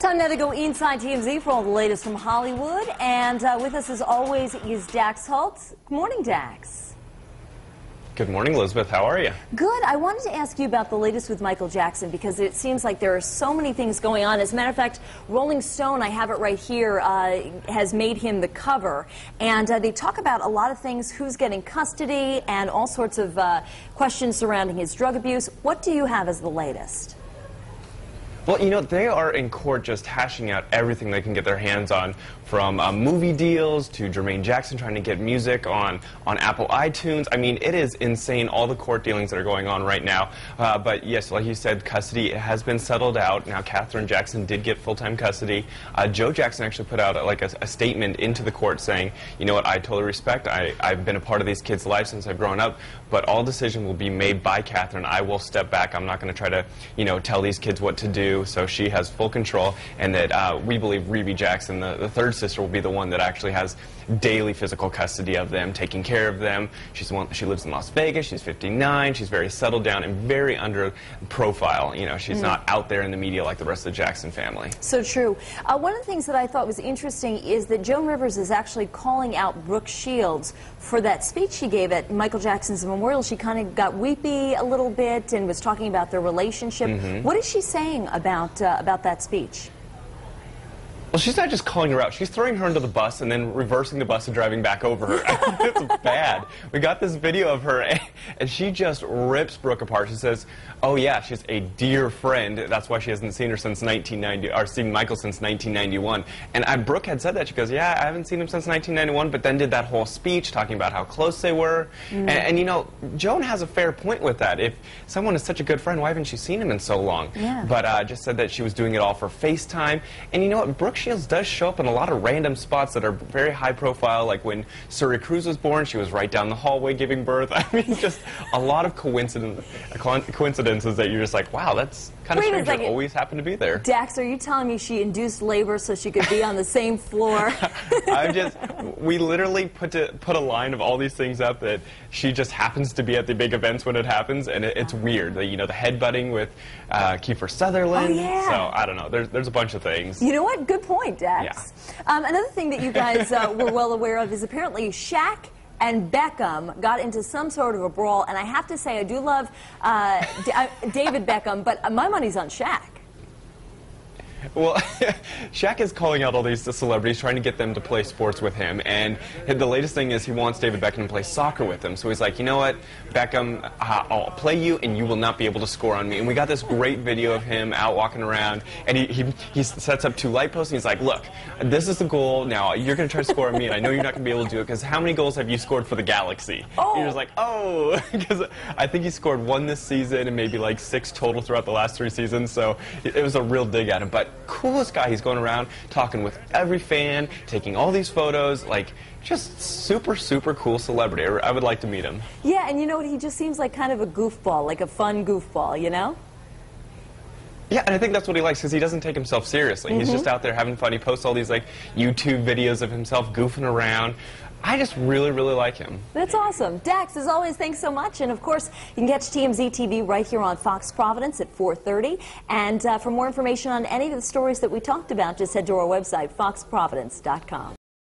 Time now to go inside TMZ for all the latest from Hollywood. And with us, as always, is Dax Holt. Good morning, Dax. Good morning, Elizabeth. How are you? Good. I wanted to ask you about the latest with Michael Jackson, because it seems like there are so many things going on. As a matter of fact, Rolling Stone, I have it right here, has made him the cover. And they talk about a lot of things, who's getting custody, and all sorts of questions surrounding his drug abuse. What do you have as the latest? Well, you know, they are in court just hashing out everything they can get their hands on, from movie deals to Jermaine Jackson trying to get music on Apple iTunes. I mean, it is insane, all the court dealings that are going on right now. But yes, like you said, custody has been settled out. Now, Catherine Jackson did get full-time custody. Joe Jackson actually put out a statement into the court saying, you know what, I totally respect. I've been a part of these kids' lives since I've grown up, but all decision will be made by Catherine. I will step back. I'm not going to try to, you know, tell these kids what to do. So she has full control, and that we believe Rebe Jackson, the third sister, will be the one that actually has daily physical custody of them, taking care of them. She's the one. She lives in Las Vegas. She's 59. She's very settled down and very under profile. You know, she's not out there in the media like the rest of the Jackson family. So true. One of the things that I thought was interesting is that Joan Rivers is actually calling out Brooke Shields for that speech she gave at Michael Jackson's memorial. She kind of got weepy a little bit and was talking about their relationship. What is she saying about that speech? Well, she's not just calling her out. She's throwing her under the bus and then reversing the bus and driving back over her. It's bad. We got this video of her, and she just rips Brooke apart. She says, oh, yeah, she's a dear friend. That's why she hasn't seen her since 1990, or seen Michael since 1991. And Brooke had said that. She goes, yeah, I haven't seen him since 1991, but then did that whole speech talking about how close they were. And, you know, Joan has a fair point with that. If someone is such a good friend, why haven't you seen him in so long? Yeah. But just said that she was doing it all for FaceTime. And you know what? Brooke Shields does show up in a lot of random spots that are very high profile, like when Suri Cruz was born, she was right down the hallway giving birth. I mean, just a lot of coincidences that you're just like, wow, that's kind of strange. They always happen to be there. Dax, are you telling me she induced labor so she could be on the same floor? We literally put a line of all these things up that she just happens to be at the big events when it happens, and it's weird. You know, the headbutting with Kiefer Sutherland. Oh, yeah. So, I don't know. There's a bunch of things. You know what? Good point, Dax. Yeah. Another thing that you guys were well aware of is apparently Shaq and Beckham got into some sort of a brawl, and I have to say I do love David Beckham, but my money's on Shaq. Well, Shaq is calling out all these celebrities, trying to get them to play sports with him, and the latest thing is he wants David Beckham to play soccer with him. So he's like, you know what, Beckham, I'll play you, and you will not be able to score on me. And we got this great video of him out walking around, and he sets up 2 light posts, and he's like, look, this is the goal. Now, you're going to try to score on me, and I know you're not going to be able to do it, because how many goals have you scored for the Galaxy? Oh. He was like, oh, because I think he scored 1 this season and maybe like 6 total throughout the last 3 seasons, so it was a real dig at him. But coolest guy. He's going around talking with every fan, taking all these photos, like just super, super cool celebrity. I would like to meet him. Yeah, and you know what? He just seems like kind of a goofball, like a fun goofball, you know? Yeah, and I think that's what he likes, because he doesn't take himself seriously. He's just out there having fun. He posts all these like YouTube videos of himself goofing around. I just really, really like him. That's awesome. Dax, as always, thanks so much. And, of course, you can catch TMZ TV right here on Fox Providence at 4:30. And for more information on any of the stories that we talked about, just head to our website, foxprovidence.com.